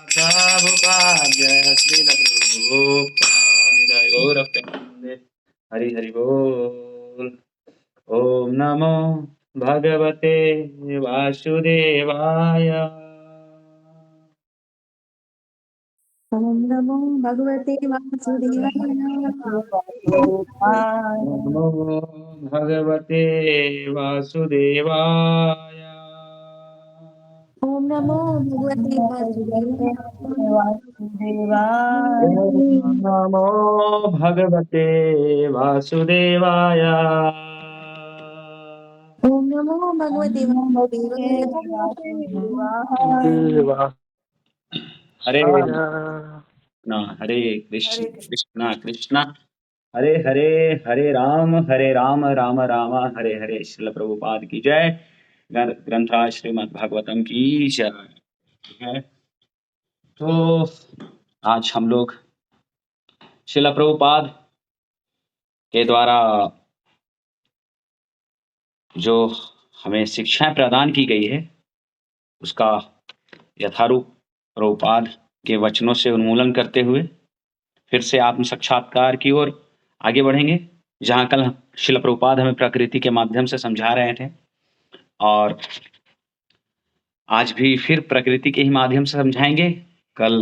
प्रभुपाद जय श्रील प्रभुपाद जय गौरप्रेमानंदे हरि हरि बोल। ओम नमो भगवते वासुदेवाय। ओम नमो भगवते वासुदेवाय। नमो भगवते वासुदेवाय। ओम नमो भगवते वासुदेवाय। ओम नमो भगवते वासुदेवाय। ओम नमो भगवते वासुदेवाय। हरे कृष्णा हरे कृष्ण कृष्णा कृष्णा हरे हरे, हरे राम राम राम हरे हरे। श्रील प्रभुपाद की जय। ग्रंथा श्रीमद् भागवतम की जय। तो आज हम लोग श्रील प्रभुपाद के द्वारा जो हमें शिक्षाएं प्रदान की गई है उसका यथारूप प्रभुपाद के वचनों से उन्मूलन करते हुए फिर से आत्म साक्षात्कार की ओर आगे बढ़ेंगे, जहां कल श्रील प्रभुपाद हमें प्रकृति के माध्यम से समझा रहे थे और आज भी फिर प्रकृति के ही माध्यम से समझाएंगे। कल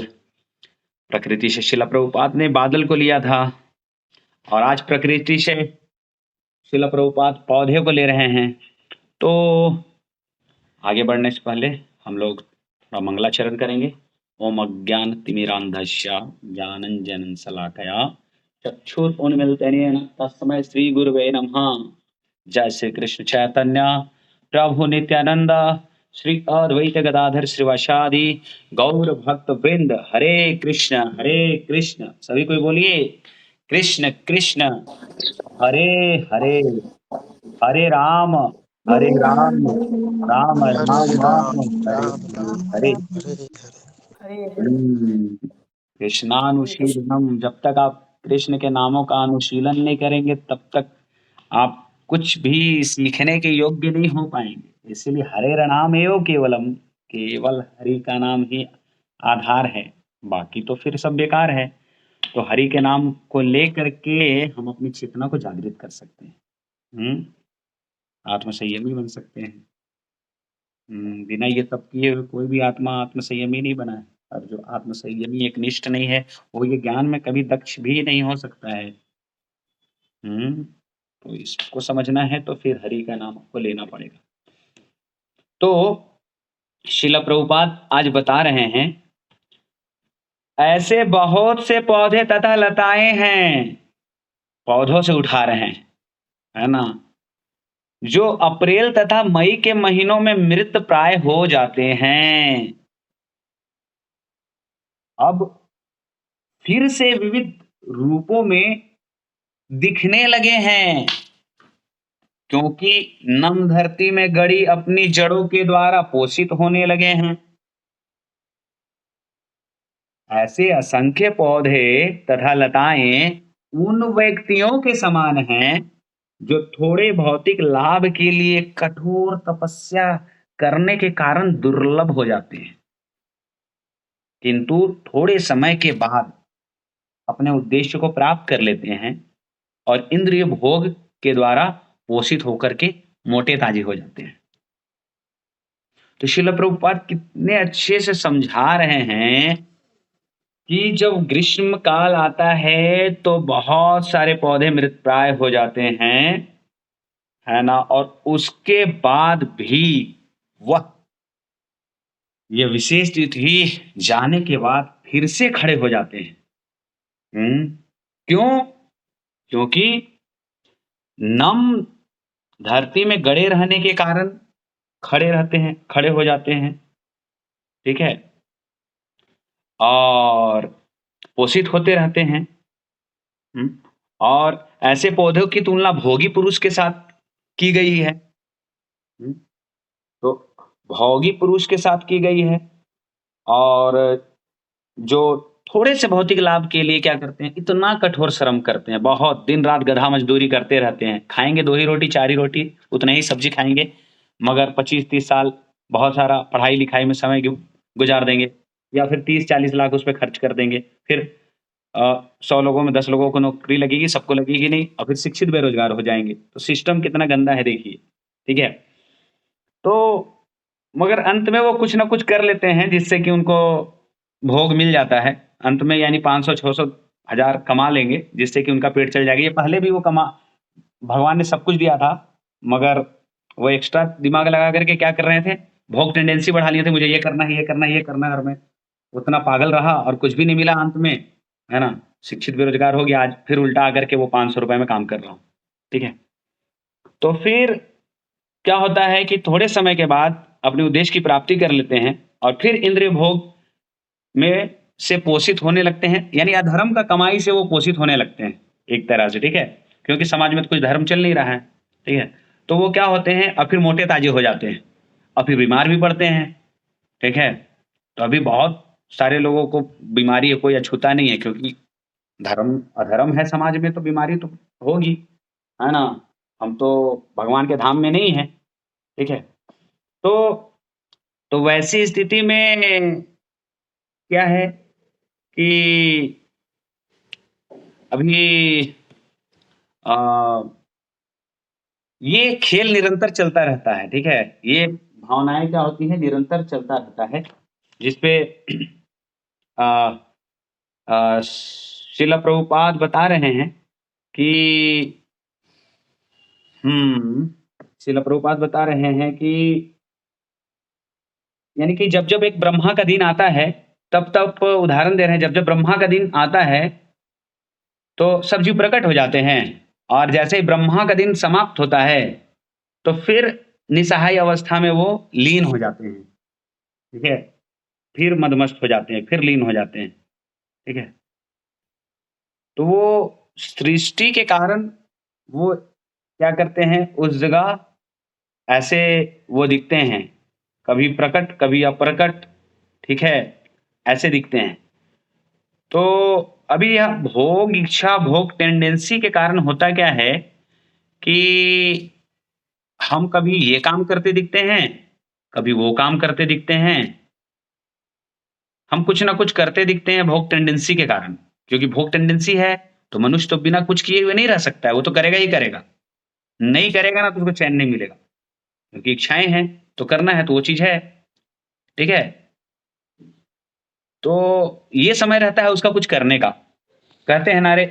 प्रकृति से श्रील प्रभुपाद ने बादल को लिया था और आज प्रकृति से श्रील प्रभुपाद पौधे को ले रहे हैं। तो आगे बढ़ने से पहले हम लोग थोड़ा मंगलाचरण करेंगे। ओम अज्ञान तिमिरांधस्य ज्ञानंजन शलाकया चक्षुरुन्मीलितेन तस्मै श्री गुरुवे नमः। जय श्री कृष्ण चैतन्य प्रभु नित्यानंद श्री अद्वैत गदाधर श्रीवासादि गौर भक्त वृंद। हरे कृष्ण सभी कोई बोलिए कृष्ण कृष्ण हरे हरे, हरे राम राम राम हरे हरे। कृष्णानुशीलनम, जब तक आप कृष्ण के नामों का अनुशीलन नहीं करेंगे तब तक आप कुछ भी सीखने के योग्य नहीं हो पाएंगे। इसीलिए हरे नाम एव केवलम, केवल हरि का नाम ही आधार है, बाकी तो फिर सब बेकार है। तो हरि के नाम को लेकर के हम अपनी चेतना को जागृत कर सकते हैं, आत्म संयमी बन सकते हैं। बिना ये सब किए हुए कोई भी आत्मा आत्म संयमी नहीं बना है, और जो आत्म संयमी एक निष्ठ नहीं है वो ये ज्ञान में कभी दक्ष भी नहीं हो सकता है। तो इसको समझना है तो फिर हरि का नाम आपको लेना पड़ेगा। तो श्रील प्रभुपाद आज बता रहे हैं ऐसे बहुत से पौधे तथा लताएं हैं, पौधों से उठा रहे हैं, है ना, जो अप्रैल तथा मई के महीनों में मृत प्राय हो जाते हैं, अब फिर से विविध रूपों में दिखने लगे हैं, क्योंकि नम धरती में गड़ी अपनी जड़ों के द्वारा पोषित होने लगे हैं। ऐसे असंख्य पौधे तथा लताएं उन व्यक्तियों के समान हैं जो थोड़े भौतिक लाभ के लिए कठोर तपस्या करने के कारण दुर्लभ हो जाते हैं, किंतु थोड़े समय के बाद अपने उद्देश्य को प्राप्त कर लेते हैं और इंद्रिय भोग के द्वारा पोषित होकर के मोटे ताजे हो जाते हैं। तो श्रील प्रभुपाद कितने अच्छे से समझा रहे हैं कि जब ग्रीष्म काल आता है तो बहुत सारे पौधे मृतप्राय हो जाते हैं, है ना, और उसके बाद भी वह ये विशेष तिथि जाने के बाद फिर से खड़े हो जाते हैं। क्यों? क्योंकि नम धरती में गड़े रहने के कारण खड़े रहते हैं, खड़े हो जाते हैं, ठीक है, और पोषित होते रहते हैं। और ऐसे पौधों की तुलना भोगी पुरुष के साथ की गई है। तो भोगी पुरुष के साथ की गई है, और जो थोड़े से भौतिक लाभ के लिए क्या करते हैं, इतना कठोर श्रम करते हैं, बहुत दिन रात गधा मजदूरी करते रहते हैं, खाएंगे 2 ही रोटी 4 ही रोटी, उतना ही सब्जी खाएंगे, मगर 25-30 साल बहुत सारा पढ़ाई लिखाई में समय गुजार देंगे, या फिर 30-40 लाख उस पे खर्च कर देंगे। फिर 100 लोगों में 10 लोगों को नौकरी लगेगी, सबको लगेगी नहीं, और फिर शिक्षित बेरोजगार हो जाएंगे। तो सिस्टम कितना गंदा है देखिए, ठीक है। तो मगर अंत में वो कुछ ना कुछ कर लेते हैं जिससे कि उनको भोग मिल जाता है अंत में, यानी 500, 600, 1000 कमा लेंगे जिससे कि उनका पेट चल जाएगा। ये पहले भी वो भगवान ने सब कुछ दिया था, मगर वो एक्स्ट्रा दिमाग लगा करके क्या कर रहे थे, भोग टेंडेंसी बढ़ा लिए थे, मुझे ये करना है, ये करना है, ये करना है, और मैं उतना पागल रहा और कुछ भी नहीं मिला अंत में, है ना। शिक्षित बेरोजगार हो गया, आज फिर उल्टा आकर के वो 500 रुपए में काम कर रहा हूँ, ठीक है। तो फिर क्या होता है कि थोड़े समय के बाद अपने उद्देश्य की प्राप्ति कर लेते हैं और फिर इंद्रिय भोग में से पोषित होने लगते हैं, यानी अधर्म का कमाई से वो पोषित होने लगते हैं एक तरह से, ठीक है, क्योंकि समाज में तो कुछ धर्म चल नहीं रहा है, ठीक है। तो वो क्या होते हैं, और फिर मोटे ताजे हो जाते हैं और फिर बीमार भी पड़ते हैं, ठीक है। तो अभी बहुत सारे लोगों को बीमारी है, कोई अछूता नहीं है, क्योंकि धर्म अधर्म है समाज में तो बीमारी तो होगी, है ना। हम तो भगवान के धाम में नहीं है, ठीक है। तो वैसी स्थिति में क्या है कि अभी आ, ये खेल निरंतर चलता रहता है, ठीक है। ये भावनाएं क्या होती है, निरंतर चलता रहता है, जिसपे श्रील प्रभुपाद बता रहे हैं कि श्रील प्रभुपाद बता रहे हैं कि यानी कि जब जब एक ब्रह्मा का दिन आता है, तब तब उदाहरण दे रहे हैं, जब जब ब्रह्मा का दिन आता है तो सब जीव प्रकट हो जाते हैं, और जैसे ही ब्रह्मा का दिन समाप्त होता है तो फिर निसहाय अवस्था में वो लीन हो जाते हैं, ठीक है। फिर मदमस्त हो जाते हैं, फिर लीन हो जाते हैं, ठीक है। तो वो सृष्टि के कारण वो क्या करते हैं, उस जगह ऐसे वो दिखते हैं, कभी प्रकट कभी अप्रकट, ठीक है, ऐसे दिखते हैं। तो अभी यह भोग इच्छा, भोग टेंडेंसी के कारण होता क्या है कि हम कभी ये काम करते दिखते हैं, कभी वो काम करते दिखते हैं, हम कुछ ना कुछ करते दिखते हैं भोग टेंडेंसी के कारण। क्योंकि भोग टेंडेंसी है तो मनुष्य तो बिना कुछ किए हुए नहीं रह सकता है, वो तो करेगा ही करेगा, नहीं करेगा ना तो उसको चैन नहीं मिलेगा, क्योंकि इच्छाएं हैं तो करना है, तो वो चीज है, ठीक है। तो ये समय रहता है उसका कुछ करने का, कहते हैं ना, अरे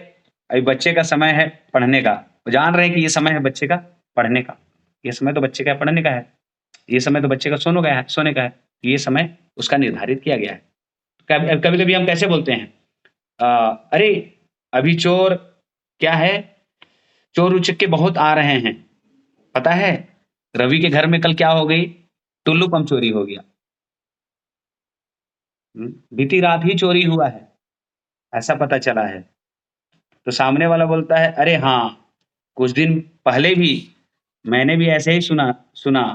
अभी बच्चे का समय है पढ़ने का, जान रहे हैं कि ये समय है बच्चे का पढ़ने का, ये समय तो बच्चे का पढ़ने का है, ये समय तो बच्चे का सोने का है, ये समय उसका निर्धारित किया गया है। कभी कभी हम कैसे बोलते हैं, अरे अभी चोर क्या है, चोर उचक्के बहुत आ रहे हैं, पता है रवि के घर में कल क्या हो गई, टुल्लू पंप चोरी हो गया, बीती रात ही चोरी हुआ है, ऐसा पता चला है। तो सामने वाला बोलता है, अरे हाँ कुछ दिन पहले भी मैंने भी ऐसे ही सुना सुना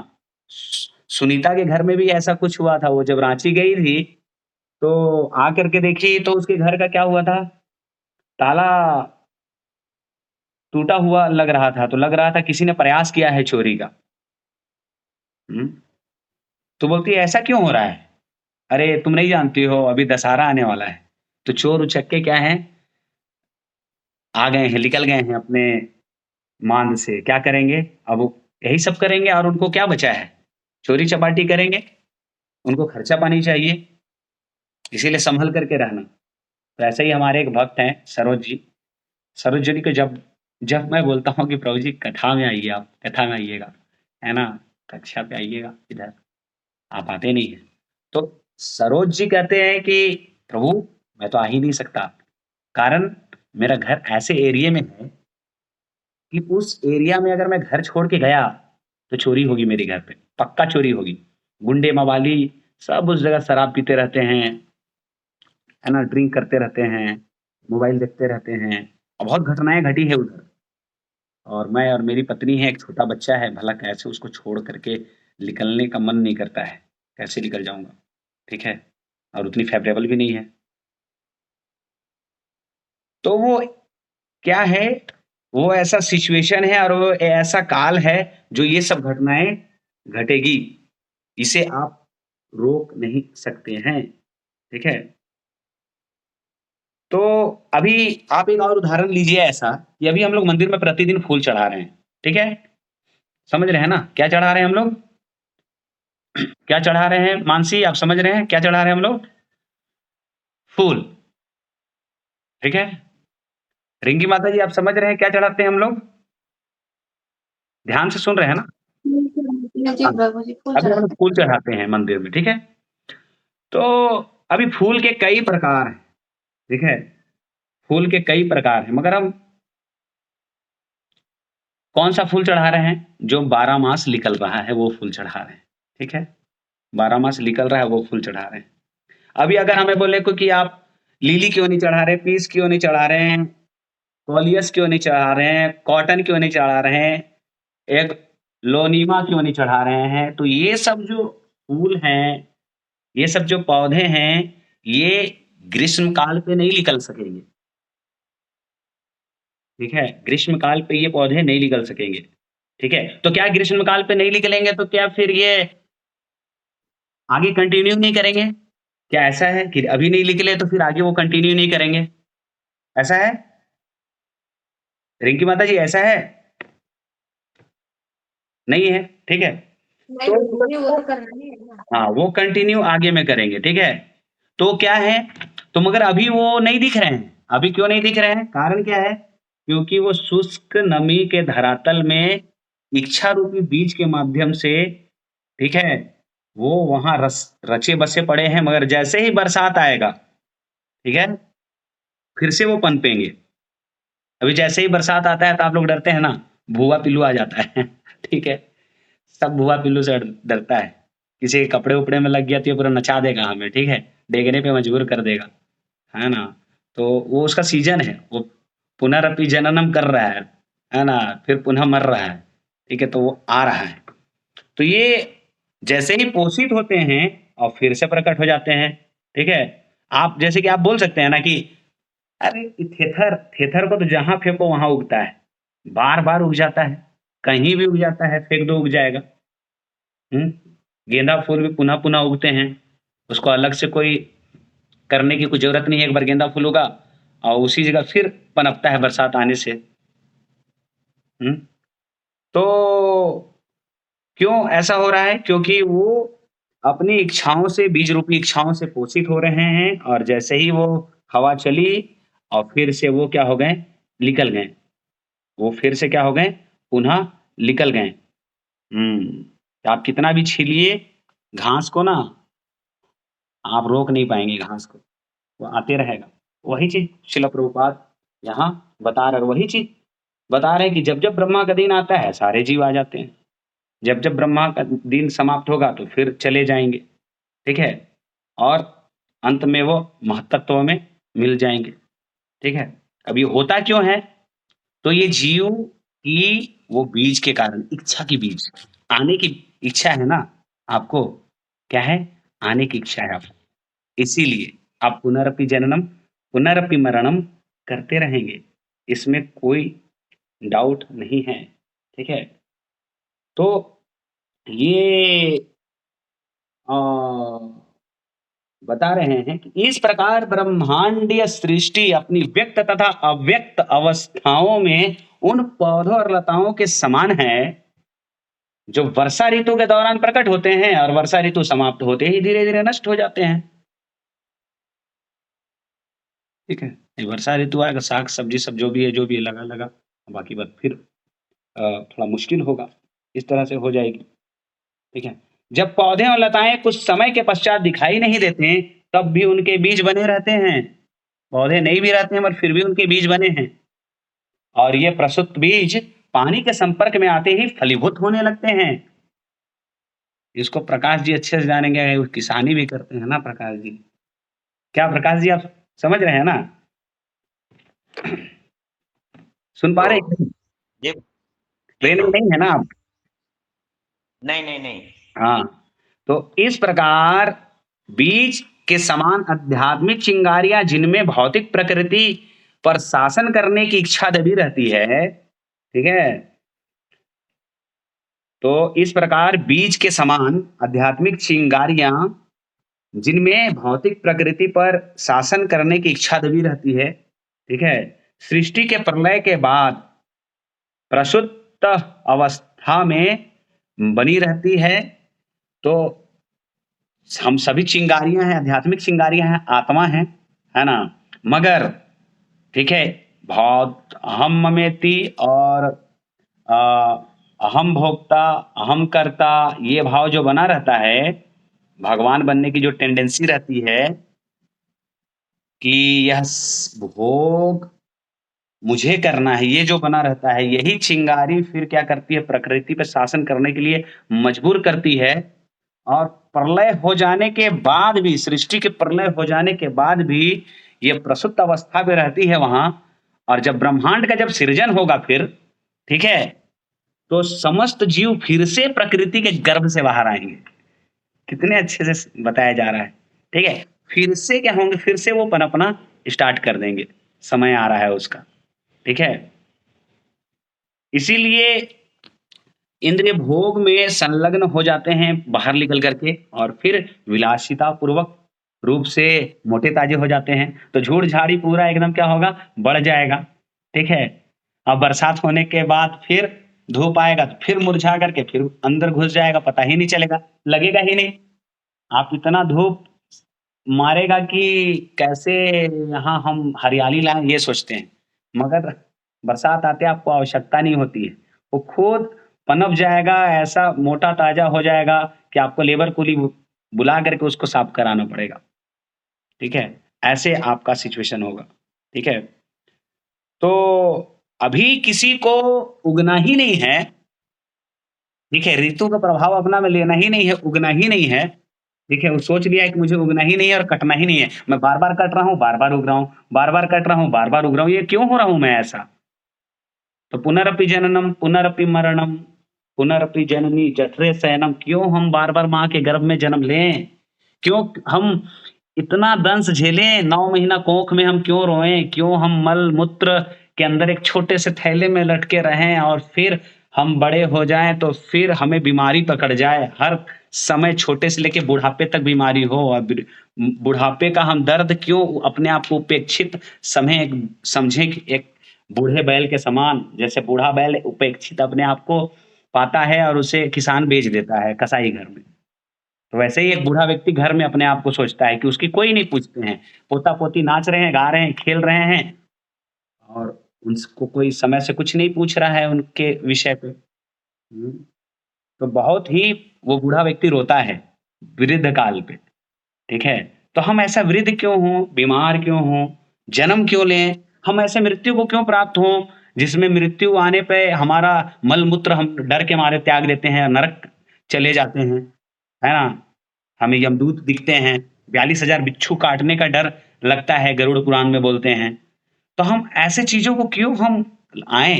सुनीता के घर में भी ऐसा कुछ हुआ था, वो जब रांची गई थी तो आ करके देखी तो उसके घर का क्या हुआ था, ताला टूटा हुआ लग रहा था, तो लग रहा था किसी ने प्रयास किया है चोरी का। तो बोलती है ऐसा क्यों हो रहा है, अरे तुम नहीं जानती हो अभी दशहरा आने वाला है, तो चोर उचक्के क्या है, आ गए हैं, निकल गए हैं अपने मांद से, क्या करेंगे अब, वो यही सब करेंगे, और उनको क्या बचा है, चोरी चपाटी करेंगे, उनको खर्चा पानी चाहिए, इसीलिए संभल करके रहना। तो ऐसे ही हमारे एक भक्त हैं सरोज जी को जब जब मैं बोलता हूँ कि प्रभु जी कथा में आइए, आप कथा में आइएगा, है ना, कक्षा पे आइएगा, इधर आप आते नहीं है, तो सरोज जी कहते हैं कि प्रभु मैं तो आ ही नहीं सकता, कारण मेरा घर ऐसे एरिया में है कि उस एरिया में अगर मैं घर छोड़ के गया तो चोरी होगी, मेरे घर पे पक्का चोरी होगी, गुंडे मवाली सब उस जगह शराब पीते रहते हैं, है ना, ड्रिंक करते रहते हैं, मोबाइल देखते रहते हैं, और बहुत घटनाएं घटी है उधर, और मैं और मेरी पत्नी है, एक छोटा बच्चा है, भला कैसे उसको छोड़ करके निकलने का मन नहीं करता है, कैसे निकल जाऊंगा, ठीक है, और उतनी फेवरेबल भी नहीं है। तो वो क्या है, वो ऐसा सिचुएशन है और वो ऐसा काल है जो ये सब घटनाएं घटेगी, इसे आप रोक नहीं सकते हैं, ठीक है। तो अभी आप एक और उदाहरण लीजिए ऐसा कि अभी हम लोग मंदिर में प्रतिदिन फूल चढ़ा रहे हैं, ठीक है, समझ रहे हैं ना क्या चढ़ा रहे हैं हम लोग? क्या चढ़ा रहे हैं मानसी, आप समझ रहे हैं क्या चढ़ा रहे हैं हम लोग? फूल, ठीक है। रिंकी माता जी आप समझ रहे हैं क्या चढ़ाते हैं हम लोग? ध्यान से सुन रहे हैं ना? जी प्रभु जी, फूल अभी हम लोग चढ़ाते फूल चढ़ाते हैं मंदिर में, ठीक है। तो अभी फूल के कई प्रकार हैं, ठीक है, फूल के कई प्रकार हैं, मगर हम कौन सा फूल चढ़ा रहे हैं? जो 12 मास निकल रहा है वो फूल चढ़ा रहे हैं, ठीक है, 12 मास निकल रहा है वो फूल चढ़ा रहे हैं। अभी अगर हमें बोले कि आप लिली क्यों नहीं चढ़ा रहे, पीस क्यों नहीं चढ़ा रहे हैं, कॉलियस क्यों नहीं चढ़ा रहे हैं, कॉटन क्यों नहीं चढ़ा रहे हैं, एक लोनीमा क्यों नहीं चढ़ा रहे हैं, तो ये सब जो फूल हैं, ये सब जो पौधे हैं, ये ग्रीष्म काल पे नहीं निकल सकेंगे, ठीक है, ग्रीष्म काल पे ये पौधे नहीं निकल सकेंगे, ठीक है। तो क्या ग्रीष्म काल पे नहीं निकलेंगे तो क्या फिर ये आगे कंटिन्यू नहीं करेंगे? क्या ऐसा है कि अभी नहीं निकले तो फिर आगे वो कंटिन्यू नहीं करेंगे? ऐसा है रिंकी माता जी, ऐसा है? नहीं है, ठीक है। नहीं, वो तो करना ही है ना। हाँ, वो कंटिन्यू आगे में करेंगे, ठीक है। तो क्या है, तो मगर अभी वो नहीं दिख रहे हैं। अभी क्यों नहीं दिख रहे हैं? कारण क्या है? क्योंकि वो शुष्क नमी के धरातल में इच्छा रूपी बीज के माध्यम से, ठीक है, वो वहां रचे बसे पड़े हैं, मगर जैसे ही बरसात आएगा, ठीक है, फिर से वो पनपेंगे। अभी जैसे ही बरसात आता है तो आप लोग डरते हैं ना, भुआ पिल्लू आ जाता है ठीक है, सब भुआ पिल्लू से डरता है। किसी के कपड़े उपड़े में लग गया तो ये पूरा नचा देगा हमें, ठीक है, डेगने पे मजबूर कर देगा, है ना। तो वो उसका सीजन है, वो पुनरअपि जननम कर रहा है ना, फिर पुनः मर रहा है, ठीक है, तो वो आ रहा है। तो ये जैसे ही पोषित होते हैं और फिर से प्रकट हो जाते हैं, ठीक है। आप जैसे कि आप बोल सकते हैं ना कि अरे थेथर थेथर को तो जहां फेंको वहां उगता है, बार बार उग जाता है, कहीं भी उग जाता है, फेंक दो उग जाएगा। गेंदा फूल भी पुनः पुनः उगते हैं, उसको अलग से कोई करने की कोई जरूरत नहीं है, एक बार गेंदा फूल उगा और उसी जगह फिर पनपता है बरसात आने से। तो क्यों ऐसा हो रहा है? क्योंकि वो अपनी इच्छाओं से, बीज रूपी इच्छाओं से पोषित हो रहे हैं, और जैसे ही वो हवा चली और फिर से वो क्या हो गए, निकल गए, वो फिर से क्या हो गए, पुनः निकल गए। आप कितना भी छीलिए घास को ना, आप रोक नहीं पाएंगे घास को, वो आते रहेगा। वही चीज शिला प्रभुपाद यहाँ बता रहे, वही चीज बता रहे हैं कि जब जब ब्रह्मा का दिन आता है सारे जीव आ जाते हैं, जब जब ब्रह्मा का दिन समाप्त होगा तो फिर चले जाएंगे, ठीक है, और अंत में वो महत्त्व में मिल जाएंगे, ठीक है। अब ये होता क्यों है? तो ये जीव की वो बीज के कारण, इच्छा की बीज, आने की इच्छा है ना आपको, क्या है, आने की इच्छा है आपको, इसीलिए आप पुनरपि जननम पुनरपि मरणम करते रहेंगे, इसमें कोई डाउट नहीं है, ठीक है। तो ये आ, बता रहे हैं कि इस प्रकार ब्रह्मांडीय सृष्टि अपनी व्यक्त तथा अव्यक्त अवस्थाओं में उन पौधों और लताओं के समान है जो वर्षा ऋतु के दौरान प्रकट होते हैं और वर्षा ऋतु समाप्त होते ही धीरे धीरे नष्ट हो जाते हैं, ठीक है। ये वर्षा ऋतु आएगा, साग सब्जी सब जो भी है लगा लगा, बाकी बात फिर थोड़ा मुश्किल होगा, इस तरह से हो जाएगी, ठीक है। जब पौधे और लताएं कुछ समय के पश्चात दिखाई नहीं देते तब भी उनके बीज बने रहते हैं, पौधे नहीं भी रहते हैं पर फिर भी उनके बीज बने हैं, और ये प्रसूत बीज पानी के संपर्क में आते ही फलीभूत होने लगते हैं। इसको प्रकाश जी अच्छे से जानेंगे, वो किसानी भी करते हैं ना प्रकाश जी। क्या प्रकाश जी आप समझ रहे हैं ना? सुन पा रहे हैं? ये ट्रेन में नहीं है ना आप? नहीं। हाँ, तो इस प्रकार बीज के समान आध्यात्मिक चिंगारियां जिनमें भौतिक प्रकृति पर शासन करने की इच्छा दबी रहती है, ठीक है, तो इस प्रकार बीज के समान आध्यात्मिक चिंगारियां, जिनमें भौतिक प्रकृति पर शासन करने की इच्छा दबी रहती है, ठीक है, सृष्टि के प्रलय के बाद प्रसुप्त अवस्था में बनी रहती है। तो हम सभी चिंगारियां हैं, आध्यात्मिक चिंगारियां हैं, आत्मा है ना? मगर ठीक है, बहुत अहम ममेति और अ, अहम भोक्ता, अहम कर्ता, ये भाव जो बना रहता है, भगवान बनने की जो टेंडेंसी रहती है कि यह भोग मुझे करना है, ये जो बना रहता है, यही चिंगारी फिर क्या करती है, प्रकृति पे शासन करने के लिए मजबूर करती है। और प्रलय हो जाने के बाद भी, सृष्टि के प्रलय हो जाने के बाद भी ये प्रसुप्त अवस्था में रहती है वहां। और जब ब्रह्मांड का जब सृजन होगा फिर, ठीक है, तो समस्त जीव फिर से प्रकृति के गर्भ से बाहर आएंगे। कितने अच्छे से बताया जा रहा है, ठीक है। फिर से क्या होंगे, फिर से वो पनपना स्टार्ट कर देंगे, समय आ रहा है उसका, ठीक है। इसीलिए इंद्रिय भोग में संलग्न हो जाते हैं बाहर निकल करके, और फिर विलासिता पूर्वक रूप से मोटे ताजे हो जाते हैं। तो झूठ झाड़ी पूरा एकदम क्या होगा, बढ़ जाएगा, ठीक है। अब बरसात होने के बाद फिर धूप आएगा तो फिर मुरझा करके फिर अंदर घुस जाएगा, पता ही नहीं चलेगा, लगेगा ही नहीं। आप इतना धूप मारेगा कि कैसे यहाँ हम हरियाली लाएं, ये सोचते हैं, मगर बरसात आते आपको आवश्यकता नहीं होती है, वो खुद पनप जाएगा, ऐसा मोटा ताजा हो जाएगा कि आपको लेबर कुली बुला करके उसको साफ कराना पड़ेगा, ठीक है। ऐसे आपका सिचुएशन होगा, ठीक है। तो अभी किसी को उगना ही नहीं है, ठीक है, ऋतु का प्रभाव अपना में लेना ही नहीं है, उगना ही नहीं है, ठीक है। वो सोच लिया है कि मुझे उगना ही नहीं है और कटना ही नहीं है, मैं बार बार कट रहा हूँ, बार बार उग रहा हूँ, बार बार कट रहा हूँ, बार बार उग रहा हूँ, ये क्यों हो रहा हूँ मैं ऐसा? तो पुनरपि जननम पुनरपि मरणम पुनरपि जननी जठरे शयनम, क्यों हम बार बार माँ के गर्भ में जन्म लें? क्यों हम इतना दंश झेलें? 9 महीना कोख में हम क्यों रोएं? क्यों हम मल मूत्र के अंदर एक छोटे से थैले में लटके रहें, और फिर हम बड़े हो जाएं तो फिर हमें बीमारी पकड़ जाए, हर समय छोटे से लेके बुढ़ापे तक बीमारी हो, और बुढ़ापे का हम दर्द क्यों अपने आप को उपेक्षित समझें कि एक बूढ़े बैल के समान, जैसे बूढ़ा बैल उपेक्षित अपने आप को पाता है और उसे किसान बेच देता है कसाई घर में, तो वैसे ही एक बूढ़ा व्यक्ति घर में अपने आप को सोचता है कि उसकी कोई नहीं पूछते हैं, पोता पोती नाच रहे हैं, गा रहे हैं, खेल रहे हैं, और उनको कोई समय से कुछ नहीं पूछ रहा है उनके विषय पे। तो बहुत ही वो बूढ़ा व्यक्ति रोता है वृद्ध काल पे, ठीक है। तो हम ऐसा वृद्ध क्यों हों, बीमार क्यों हों, जन्म क्यों लें, हम ऐसे मृत्यु को क्यों प्राप्त हों, जिसमें मृत्यु आने पे हमारा मल मूत्र हम डर के मारे त्याग देते हैं, नरक चले जाते हैं, है ना? हमें यमदूत दिखते हैं, 42,000 बिच्छू काटने का डर लगता है, गरुड़ पुराण में बोलते हैं। तो हम ऐसे चीजों को क्यों हम आए,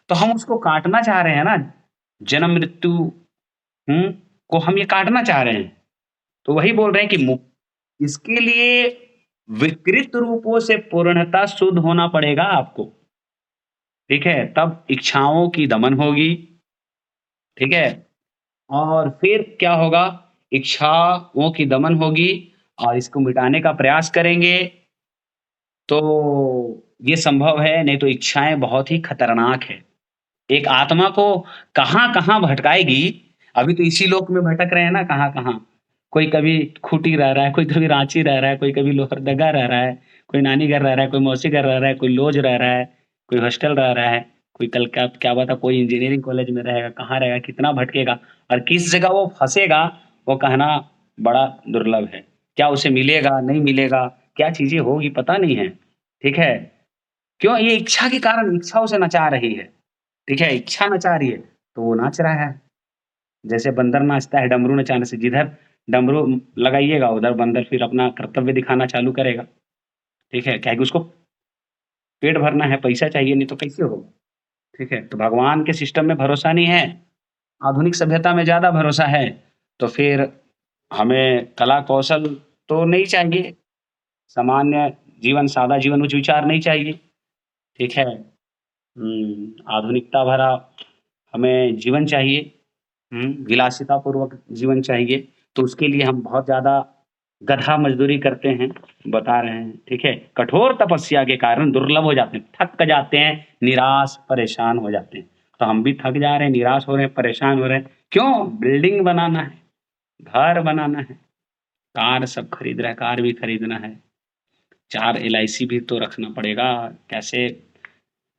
तो हम उसको काटना चाह रहे हैं ना, जन्म मृत्यु को हम ये काटना चाह रहे हैं। तो वही बोल रहे हैं कि इसके लिए विकृत रूपों से पूर्णतः शुद्ध होना पड़ेगा आपको, ठीक है, तब इच्छाओं की दमन होगी, ठीक है। और फिर क्या होगा, इच्छाओं की दमन होगी और इसको मिटाने का प्रयास करेंगे तो ये संभव है, नहीं तो इच्छाएं बहुत ही खतरनाक है, एक आत्मा को कहाँ कहाँ भटकाएगी। अभी तो इसी लोक में भटक रहे हैं ना, कहाँ कहाँ, कोई कभी खूंटी रह रहा है, कोई कभी रांची रह रहा है, कोई कभी लोहरदगा रह रहा है, कोई नानी घर रह रहा है, कोई मौसी घर रह रहा है, कोई लॉज रह रहा है, कोई हॉस्टल रह रहा है, कोई कल क्या बता कोई इंजीनियरिंग कॉलेज में रहेगा, कहाँ रहेगा, कितना भटकेगा और किस जगह वो फंसेगा, वो कहना बड़ा दुर्लभ है। क्या उसे मिलेगा, नहीं मिलेगा, क्या चीजें होगी पता नहीं है, ठीक है। क्यों, ये इच्छा के कारण, इच्छा उसे नचा रही है, ठीक है, इच्छा नचा रही है तो वो नाच रहा है। जैसे बंदर नाचता है डमरू नचाने से, जिधर डमरू लगाइएगा उधर बंदर फिर अपना कर्तव्य दिखाना चालू करेगा, ठीक है, क्या है कि उसको पेट भरना है, पैसा चाहिए, नहीं तो कैसे होगा, ठीक है। तो भगवान के सिस्टम में भरोसा नहीं है, आधुनिक सभ्यता में ज्यादा भरोसा है, तो फिर हमें कला कौशल तो नहीं चाहिए, सामान्य जीवन, सादा जीवन, उच्च विचार नहीं चाहिए, ठीक है। आधुनिकता भरा हमें जीवन चाहिए, विलासिता पूर्वक जीवन चाहिए, तो उसके लिए हम बहुत ज़्यादा गधा मजदूरी करते हैं, बता रहे हैं, ठीक है? कठोर तपस्या के कारण दुर्लभ हो जाते हैं, थक जाते हैं, निराश, परेशान हो जाते हैं। तो हम भी थक जा रहे हैं, निराश हो रहे हैं, परेशान हो रहे हैं। क्यों? बिल्डिंग बनाना है, घर बनाना है, कार सब खरीद रहा है, कार भी खरीदना है, 4 LIC भी तो रखना पड़ेगा। कैसे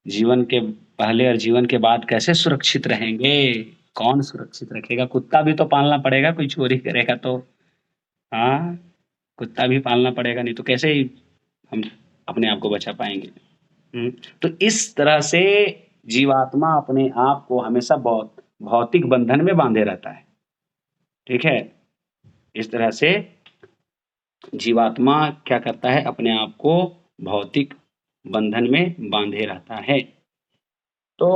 जीवन के पहले और जीवन के बाद कैसे सुरक्षित रहेंगे? कौन सुरक्षित रखेगा? कुत्ता भी तो पालना पड़ेगा, कोई चोरी करेगा तो। हाँ, कुत्ता भी पालना पड़ेगा, नहीं तो कैसे ही हम अपने आप को बचा पाएँगे? तो इस तरह से जीवात्मा अपने आप को हमेशा भौतिक बंधन में बाँधे रहता है, ठीक है? इस तरह से जीवात्मा क्या करता है? अपने आप को भौतिक बंधन में बाँधे रहता है। तो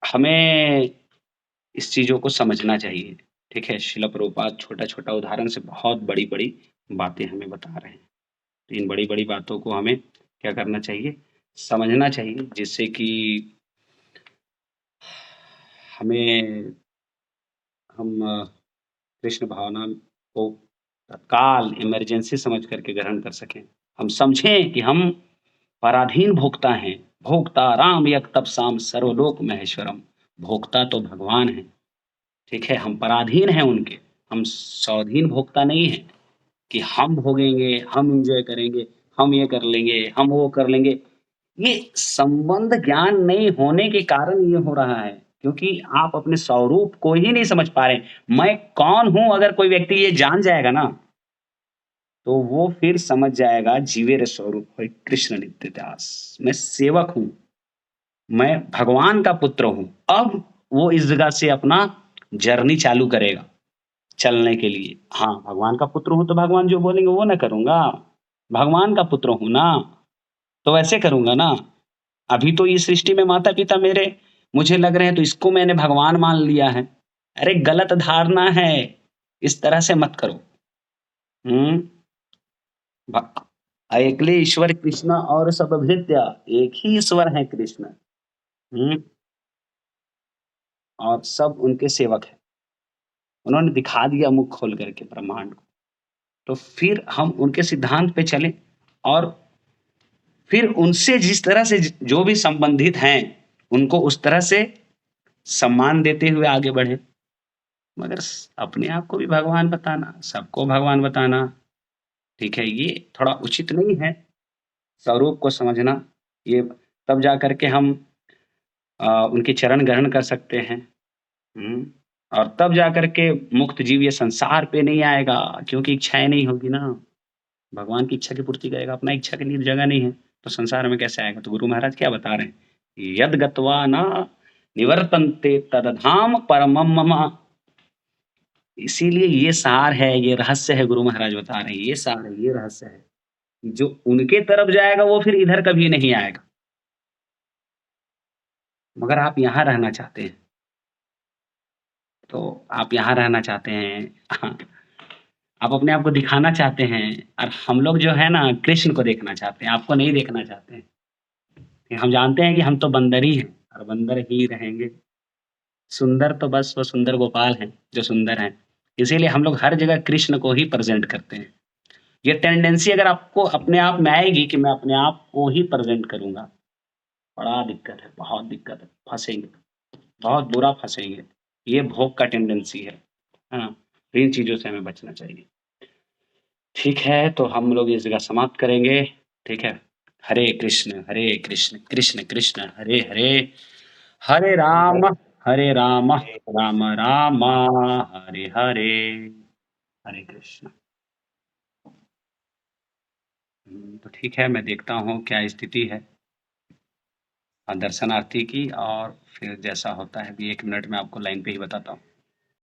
हमें इस चीज़ों को समझना चाहिए, ठीक है? श्रील प्रभुपाद छोटा-छोटा उदाहरण से बहुत बड़ी-बड़ी बातें हमें बता रहे हैं। तो इन बड़ी-बड़ी बातों को हमें क्या करना चाहिए? समझना चाहिए, जिससे कि हम कृष्ण भावना को तत्काल इमरजेंसी समझ करके ग्रहण कर सकें। हम समझें कि हम पराधीन भोक्ता हैं, भोक्ता राम यक तपसाम सर्वलोक महेश्वरम। भोक्ता तो भगवान हैं, ठीक है? हम पराधीन हैं उनके, हम स्वाधीन भोक्ता नहीं हैं कि हम भोगेंगे, हम एन्जॉय करेंगे, हम ये कर लेंगे, हम वो कर लेंगे। ये संबंध ज्ञान नहीं होने के कारण ये हो रहा है, क्योंकि आप अपने स्वरूप को ही नहीं समझ पा रहे हैं। मैं कौन हूँ अगर कोई व्यक्ति ये जान जाएगा ना, तो वो फिर समझ जाएगा जीवे रे स्वरूप होय कृष्ण नित्य दास। मैं सेवक हूँ, मैं भगवान का पुत्र हूँ। अब वो इस जगह से अपना जर्नी चालू करेगा, चलने के लिए। हाँ, भगवान का पुत्र हूँ तो भगवान जो बोलेंगे वो ना करूँगा। भगवान का पुत्र हूँ ना, तो वैसे करूँगा ना। अभी तो इस सृष्टि में माता-पिता मेरे मुझे लग रहे हैं, तो इसको मैंने भगवान मान लिया है। अरे गलत धारणा है, इस तरह से मत करो। एकले ईश्वर कृष्ण और सब भृत्या, एक ही ईश्वर है कृष्ण। और सब उनके सेवक हैं। उन्होंने दिखा दिया मुख खोल करके ब्रह्मांड को। तो फिर हम उनके सिद्धांत पे चलें और फिर उनसे जिस तरह से जो भी संबंधित हैं, उनको उस तरह से सम्मान देते हुए आगे बढ़े। मगर अपने आप को भी भगवान बताना, सबको भगवान बताना, ठीक है? ये थोड़ा उचित नहीं है। स्वरूप को समझना, ये तब जा कर के हम उनके चरण ग्रहण कर सकते हैं। और तब जा कर के मुक्त जीव ये संसार पे नहीं आएगा, क्योंकि इच्छाएँ नहीं होगी ना। भगवान की इच्छा की पूर्ति करेगा, अपना इच्छा के लिए जगह नहीं है, तो संसार में कैसे आएगा? तो गुरु महाराज क्या बता रहे हैं? यद गत्वा न निवर्तन्ते तदधाम परमम मम। इसीलिए ये सार है, ये रहस्य है, गुरु महाराज बता रहे हैं, ये सार है, ये रहस्य है। जो उनके तरफ जाएगा वो फिर इधर कभी नहीं आएगा। मगर आप यहाँ रहना चाहते हैं, तो आप यहाँ रहना चाहते हैं। आप अपने आप को दिखाना चाहते हैं, और हम लोग जो है ना कृष्ण को देखना चाहते हैं, आपको नहीं देखना चाहते हैं। हम जानते हैं कि हम तो बंदर ही हैं और बंदर ही रहेंगे। सुंदर तो बस वो सुंदर गोपाल हैं जो सुंदर हैं, इसीलिए हम लोग हर जगह कृष्ण को ही प्रेजेंट करते हैं। ये टेंडेंसी अगर आपको अपने आप में आएगी कि मैं अपने आप को ही प्रेजेंट करूंगा, बड़ा दिक्कत है, बहुत दिक्कत है, फंसेंगे, बहुत बुरा फंसेंगे। ये भोग का टेंडेंसी है ना। तो इन चीज़ों से हमें बचना चाहिए। ठीक है, तो हम लोग इस जगह समाप्त करेंगे, ठीक है? हरे कृष्ण कृष्ण कृष्ण हरे हरे, हरे राम राम राम हरे हरे, हरे कृष्ण। तो ठीक है, मैं देखता हूँ क्या स्थिति है दर्शनार्थी की, और फिर जैसा होता है अभी 1 मिनट में आपको लाइन पे ही बताता हूँ।